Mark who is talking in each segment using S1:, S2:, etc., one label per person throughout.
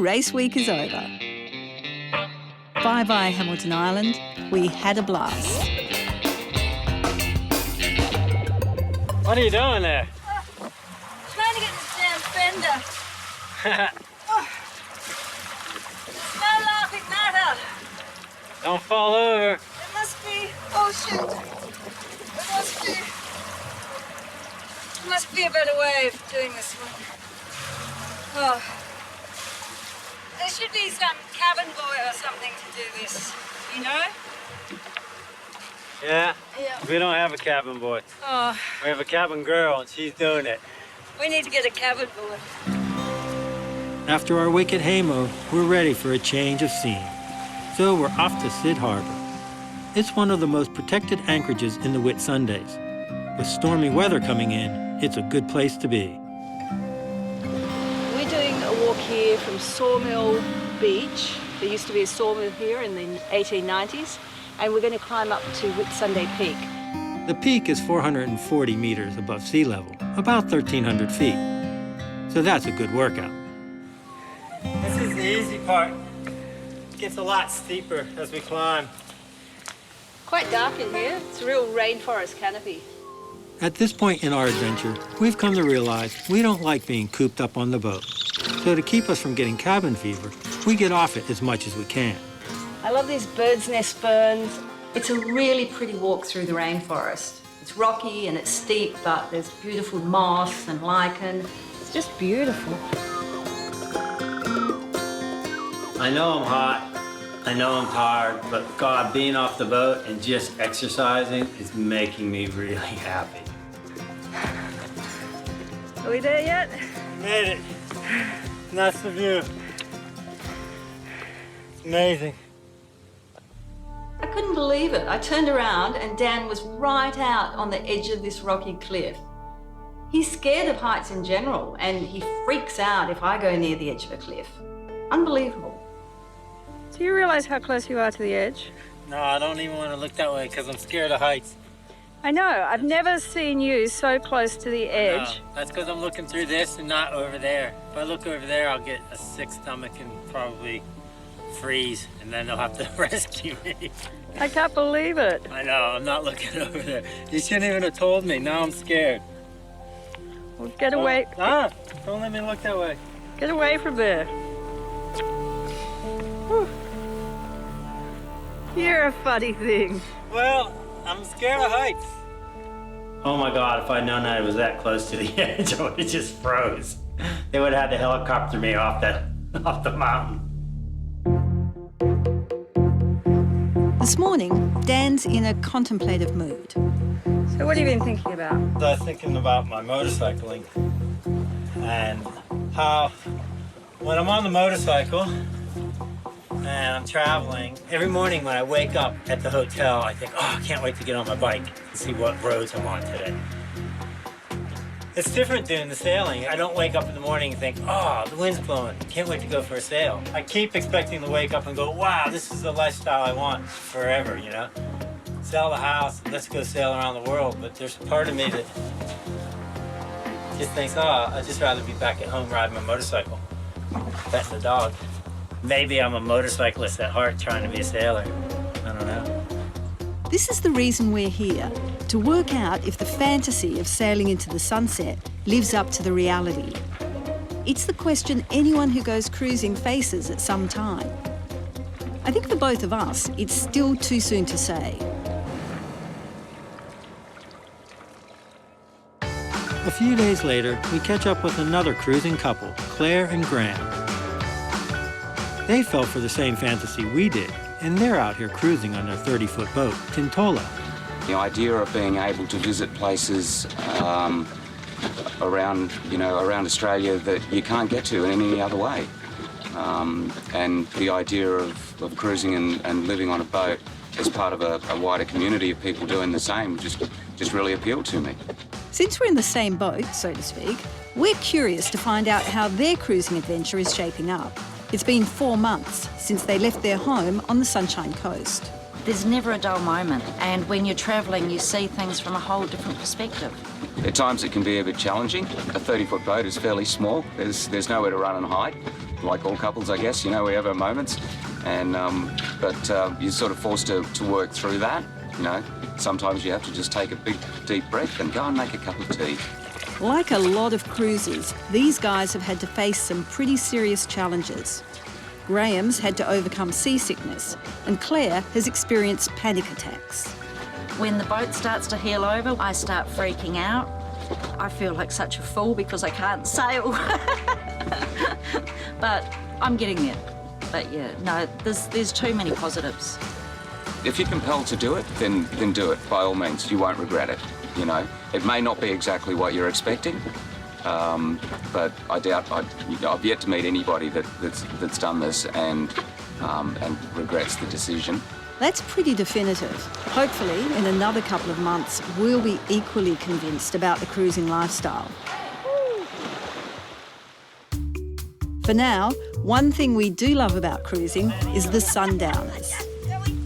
S1: race week is over. Bye-bye, Hamilton Island. We had a blast.
S2: What are you doing there?
S3: Trying to get this damn fender. It's no laughing matter.
S2: Don't fall over.
S3: It must be... Oh, shoot. There must be a better way of doing this one. Oh. There should be some cabin boy or something to do this, you know?
S2: Yeah?
S3: Yeah.
S2: We don't have a cabin boy.
S3: Oh,
S2: We have a cabin girl, and she's doing it.
S3: we need to get a cabin boy.
S4: After our week at Hamo, we're ready for a change of scene. So we're off to Sid Harbor. It's one of the most protected anchorages in the Whitsundays. With stormy weather coming in, it's a good place to be.
S5: We're doing a walk here from Sawmill Beach. There used to be a sawmill here in the 1890s, and we're going to climb up to Whitsunday Peak.
S4: The peak is 440 meters above sea level, about 1,300 feet. So that's a good workout.
S2: This is the easy part. It gets a lot steeper as we climb.
S5: Quite dark in here. It's a real rainforest canopy.
S4: At this point in our adventure, we've come to realize we don't like being cooped up on the boat. So to keep us from getting cabin fever, we get off it as much as we can.
S5: I love these bird's nest ferns.
S6: It's a really pretty walk through the rainforest. It's rocky and it's steep, but there's beautiful moss and lichen.
S5: It's just beautiful.
S2: I know I'm hot. I know I'm tired, but God, being off the boat and just exercising is making me really happy.
S3: Are we there yet?
S2: Made it. That's the view. It's amazing.
S6: I couldn't believe it. I turned around and Dan was right out on the edge of this rocky cliff. He's scared of heights in general, and he freaks out if I go near the edge of a cliff. Unbelievable.
S3: Do you realize how close you are to the edge?
S2: No, I don't even want to look that way because I'm scared of heights.
S3: I know. I've never seen you so close to the edge.
S2: No, that's because I'm looking through this and not over there. If I look over there, I'll get a sick stomach and probably freeze, and then they'll have to rescue me.
S3: I can't believe it.
S2: I know, I'm not looking over there. You shouldn't even have told me. Now I'm scared.
S3: Well, get away.
S2: Don't let me look that way.
S3: Get away from there. Whew. You're a funny thing.
S2: Well, I'm scared of heights. Oh my God, if I'd known that it was that close to the edge, I would have just froze. They would have had to helicopter me off the mountain.
S1: This morning, Dan's in a contemplative mood.
S3: So what have you been thinking about?
S2: I was thinking about my motorcycling and how when I'm on the motorcycle and I'm traveling, every morning when I wake up at the hotel, I think, oh, I can't wait to get on my bike and see what roads I'm on today. It's different doing the sailing. I don't wake up in the morning and think, oh, the wind's blowing. Can't wait to go for a sail. I keep expecting to wake up and go, wow, this is the lifestyle I want forever, you know? Sell the house and let's go sail around the world. But there's a part of me that just thinks, oh, I'd just rather be back at home riding my motorcycle, petting the dog. Maybe I'm a motorcyclist at heart trying to be a sailor. I don't know.
S1: This is the reason we're here, to work out if the fantasy of sailing into the sunset lives up to the reality. It's the question anyone who goes cruising faces at some time. I think for both of us, it's still too soon to say.
S4: A few days later, we catch up with another cruising couple, Claire and Graham. They fell for the same fantasy we did, and they're out here cruising on their 30-foot boat, Tintola.
S7: The idea of being able to visit places around Australia that you can't get to in any other way. And the idea of cruising and living on a boat as part of a wider community of people doing the same just really appealed to me.
S1: Since we're in the same boat, so to speak, we're curious to find out how their cruising adventure is shaping up. It's been 4 months since they left their home on the Sunshine Coast.
S8: There's never a dull moment, and when you're travelling, you see things from a whole different perspective.
S7: At times it can be a bit challenging. A 30-foot boat is fairly small. There's nowhere to run and hide. like all couples, I guess. You know, we have our moments, and but you're sort of forced to work through that. You know, sometimes you have to just take a big, deep breath and go and make a cup of tea.
S1: Like a lot of cruisers, these guys have had to face some pretty serious challenges. Graham's had to overcome seasickness, and Claire has experienced panic attacks.
S8: When the boat starts to heel over, I start freaking out. I feel like such a fool because I can't sail. But I'm getting there. But yeah, no, there's too many positives.
S7: If you're compelled to do it, then do it, by all means. You won't regret it, you know. It may not be exactly what you're expecting, but I doubt, I've yet to meet anybody that's done this and regrets the decision.
S1: That's pretty definitive. Hopefully, in another couple of months, we'll be equally convinced about the cruising lifestyle. For now, one thing we do love about cruising is the sundowners.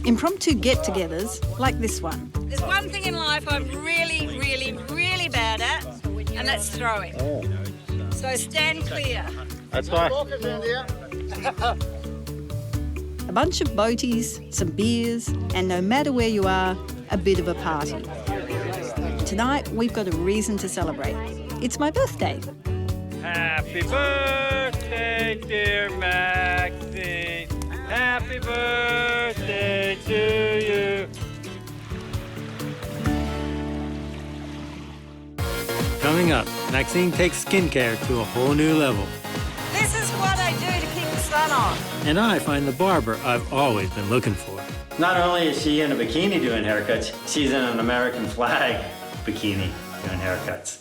S1: Impromptu get-togethers like this one.
S3: There's one thing in life I'm really, really, really bad at, and that's throwing. So stand clear.
S2: That's fine.
S1: A bunch of boaties, some beers, and no matter where you are, a bit of a party. Tonight, we've got a reason to celebrate. It's my birthday.
S4: Happy birthday, dear Maxine. Happy birthday to you. Coming up, Maxine takes skincare to a whole new level.
S3: This is what I do to keep the sun off.
S4: And I find the barber I've always been looking for.
S2: Not only is she in a bikini doing haircuts, she's in an American flag bikini doing haircuts.